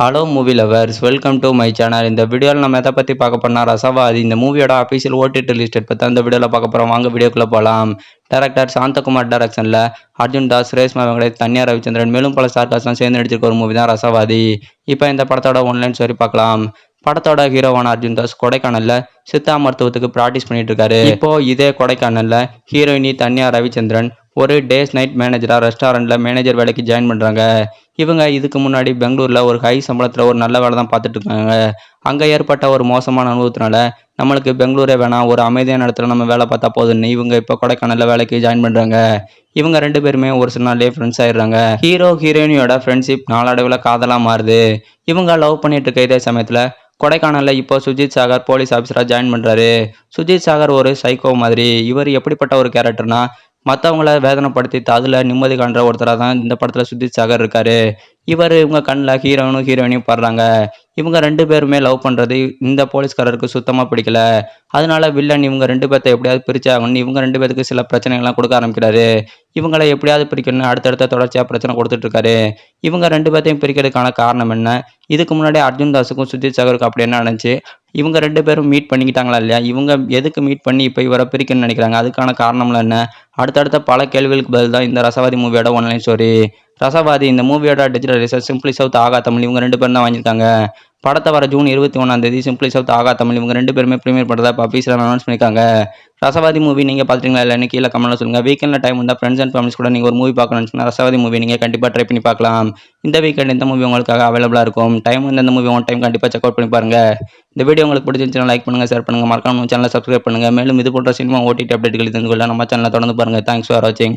Hello movie lovers, welcome to my channel. இந்த வீடியோவில் நம்ம எதை பற்றி பார்க்க போறோம்னா ரசவாதி. இந்த மூவியோட அஃபிஷியல் ஓடிடி லிஸ்ட் பற்றி இந்த வீடியோவில் பார்க்க போகிறோம். வாங்க வீடியோக்குள்ளே போகலாம். டைரக்டர் சாந்தகுமார் டைரக்ஷனில் அர்ஜுன் தாஸ், ரேஷ்மா வெங்கடேஷ், தன்யா ரவிச்சந்திரன் மேலும் பல ஸ்டார்காஸ்லாம் சேர்ந்து நடிச்சிருக்க ஒரு மூவி தான் ரசவாதி. இப்போ இந்த படத்தோட ஒன்லைன் ஸ்டோரி பார்க்கலாம். படத்தோட ஹீரோவான அர்ஜுன் தாஸ் கொடைக்கானல்ல சித்தா மருத்துவத்துக்கு ப்ராக்டிஸ் பண்ணிட்டு இருக்காரு. இப்போ இதே கொடைக்கானல்ல ஹீரோயினி தன்யா ரவிச்சந்திரன் ஒரு டேஸ் நைட் மேனேஜரா ரெஸ்டாரண்ட்ல மேனேஜர் வேலைக்கு ஜாயின் பண்றாங்க. இவங்க இதுக்கு முன்னாடி பெங்களூர்ல ஒரு ஹை சம்பளத்துல ஒரு நல்ல வேலை தான் பார்த்துட்டு இருக்காங்க. அங்க ஏற்பட்ட ஒரு மோசமான அனுபவத்தினால நம்மளுக்கு பெங்களூரே வேணாம், ஒரு அமைதியான இடத்துல நம்ம வேலை பார்த்தா போதுன்னு இவங்க இப்போ கொடைக்கானல்ல வேலைக்கு ஜாயின் பண்றாங்க. இவங்க ரெண்டு பேருமே ஒரு சில நாள்லயே ஃப்ரெண்ட்ஸ் ஆயிடுறாங்க. ஹீரோ ஹீரோயினியோட ஃப்ரெண்ட்ஷிப் நாளடைவில் காதலா மாறுது. இவங்க லவ் பண்ணிட்டு இருக்க இதே சமயத்துல கொடைக்கானல்ல இப்போ சுஜித் சாகர் போலீஸ் ஆஃபீஸரா ஜாயின் பண்றாரு. சுஜித் சாகர் ஒரு சைக்கோ மாதிரி. இவர் எப்படிப்பட்ட ஒரு கேரக்டர்னா, மற்றவங்கள வேதனைப்படுத்தி அதுல நிம்மதி காண்ற ஒருத்தராக தான் இந்த படத்துல சுஜித் சாகர் இருக்காரு. இவங்க கண்ணில் ஹீரோயினையும் படுறாங்க. இவங்க ரெண்டு பேருமே லவ் பண்றது இந்த போலீஸ்காரருக்கு சுத்தமா பிடிக்கல. அதனால வில்லன் இவங்க ரெண்டு பேர்த்த எப்படியாவது பிரிச்சாகணும்னு இவங்க ரெண்டு பேருக்கு சில பிரச்சனைகள்லாம் கொடுக்க ஆரம்பிக்கிறாரு. இவங்களை எப்படியாவது பிரிக்கணும்னு அடுத்தடுத்த தொடர்ச்சியா பிரச்சனை கொடுத்துட்டு இருக்காரு. இவங்க ரெண்டு பேர்த்தையும் பிரிக்கிறதுக்கான காரணம் என்ன, இதுக்கு முன்னாடி அர்ஜுன் தாஸுக்கும் சுஜித் சாகருக்கும் அப்படி என்ன நடந்துச்சு, இவங்க ரெண்டு பேரும் மீட் பண்ணிக்கிட்டாங்களா இல்லையா, இவங்க எதுக்கு மீட் பண்ணி இப்போ இவரை பிரிக்கணும்னு நினைக்கிறாங்க, அதுக்கான காரணம்லாம் என்ன, அடுத்தடுத்த பல கேள்விகளுக்கு பதில் தான் இந்த ரசவாதி மூவியோட ஒன்லைன் ஸ்டோரி. ரசவாதி இந்த மூவியோட டிஜிட்டல் ரிசர்ச் சிம்பிளி சவுத் ஆகா தமிழ் இவங்க ரெண்டு பேரும் தான் வாங்கியிருக்காங்க. படத்தை வர ஜூன் 21 சிம்பிளி சவுத் ஆகா தமிழ் இவங்க ரெண்டு பேருமே ப்ரீமியர் பண்ணுறதா இப்போ அஃபீஷியலாக அனௌன்ஸ் பண்ணியிருக்காங்க. ரசவாதி மூவி நீங்கள் பார்த்துட்டீங்களா இல்லைன்னு கீழே கமெண்ட்ல சொல்லுங்கள். வீக்கெண்டில் டைம் வந்தால் ஃப்ரெண்ட்ஸ் அண்ட் ஃபேமிலிஸ் கூட நீங்கள் ஒரு மூவி பார்க்கணும்னு ரசவாதி மூவி நீங்கள் கண்டிப்பாக ட்ரை பண்ணி பார்க்கலாம். இந்த வீக்கெண்ட் இந்த மூவி உங்களுக்காக அவைலபிளாக இருக்கும். டைம் வந்து இந்த மூவி ஒன் டைம் கண்டிப்பாக செக் அவுட் பண்ணி பாருங்க. இந்த வீடியோ உங்களுக்கு பிடிச்சிருந்துச்சுன்னா லைக் பண்ணுங்க, ஷேர் பண்ணுங்க, மறக்காம சேனலை சப்ஸ்கிரைப் பண்ணுங்க. மேலும் இது போன்ற சினிமா ஓடிடி அப்டேட்கள் தெரிந்து கொள்ள நம்ம சேனலை தொடர்ந்து பாருங்க. தேங்க்ஸ் ஃபார் வாட்சிங்.